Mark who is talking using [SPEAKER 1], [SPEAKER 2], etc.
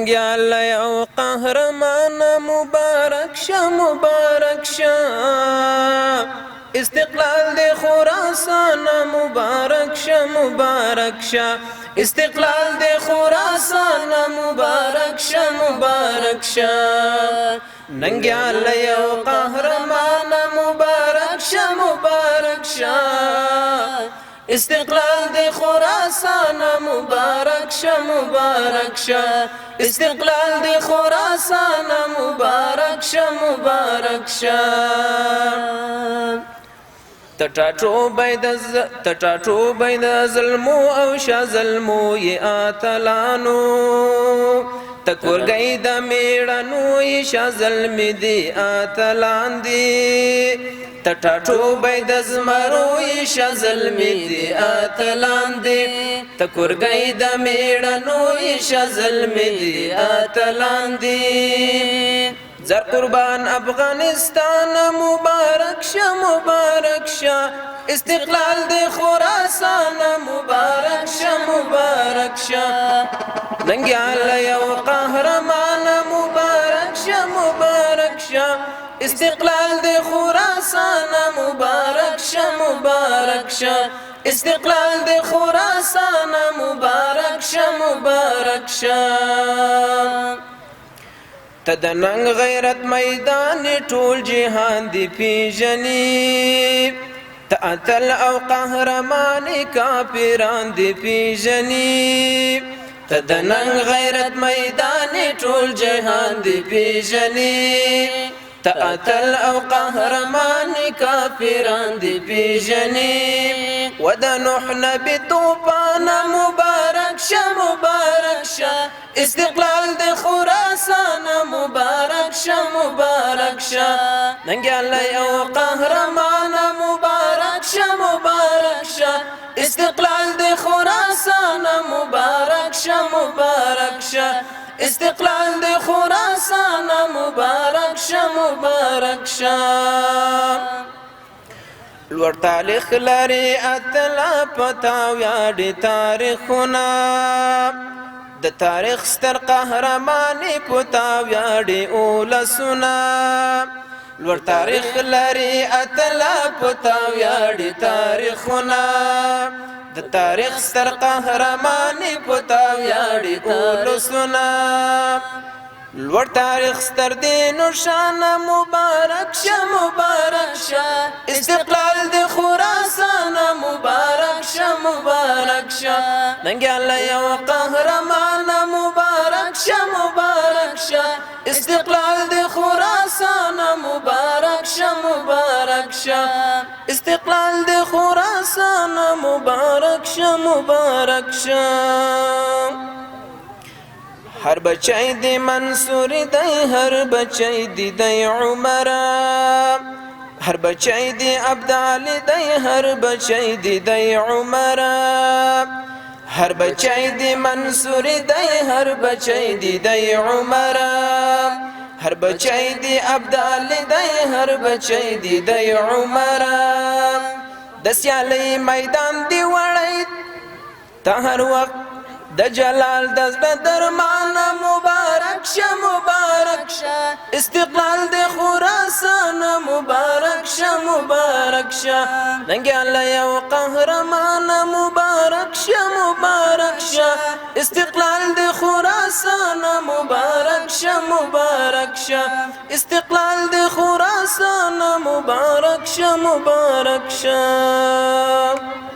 [SPEAKER 1] ننګیال یو قهرمان مبارک شه مبارک شه استقلال د خراسان مبارک شه مبارک شه استقلال د خراسان مبارک شه مبارک شه ننګیال یو قهرمان مبارک شه مبارک شه استقلال د خراسان مبارک شه مبارک شه استقلال د خراسان مبارک شه مبارک شه تټاټو بيد ظلمو او شا ظلمو ی اتلانو تکورګی د میړنو ی شا ظلم دی اتلان دی تټاټو بيد زمرو ی شا ظلم دی اتلان دی تکورګی د میړنو ی شا ظلم دی اتلان دی زر قربان افغانستان مبارک شه مبارک شه استقلال د خراسان مبارک شه مبارک شه ننګیال یو قهرمان مبارک شه مبارک شه استقلال د خراسان مبارک شه مبارک شه استقلال د خراسان مبارک شه مبارک شه تدننګ غیرت میدان ټول جهان دی پیژني تاتل او قهرمان کافران دی پیژني تدننګ غیرت میدان ټول جهان دی پیژني تاتل او قهرمان کافران دی پیژني ودنوح نبی طوفان مبارک شه مبارک شه استقلال د خراسان مبارک شه مبارک شه ننګیال یو قهرمان مبارک شه مبارک شه استقلال د خراسان مبارک شه مبارک شه استقلال د خراسان مبارک شه مبارک شه لوړ تاریخ لري اتلا پتاو یاد تاریخونه د تاریخ ستر قهرمان پتاو یاد اولسونه لوړ تاریخ لري اتلا پتاو یاد تاریخونه د تاریخ ستر قهرمان پتاو یاد اولسونه لوړ تاریخ ستر دین شان مبارک شه مبارک شه استقلال د خراسان مبارک شه مبارک شه ننګیال یو قهرمان مبارک شه مبارک شه استقلال د خراسان مبارک شه مبارک شه استقلال د خراسان مبارک شه مبارک شه هر بچی دی منصور دی هر بچی دی عمر هر بچی دی عبدال دی هر بچی دی عمر هر بچی دی منصور دی هر بچی دی عمر هر بچی دی عبدال دی هر بچی دی عمر د سیالی میدان دی وړی ته هر وخت د جلال د درمان مبارک شه مبارک شه استقلال د خراسان مبارک شه مبارک شه ننګیال یو قهرمان مبارک شه مبارک شه استقلال د خراسان مبارک شه مبارک شه استقلال د خراسان مبارک شه مبارک شه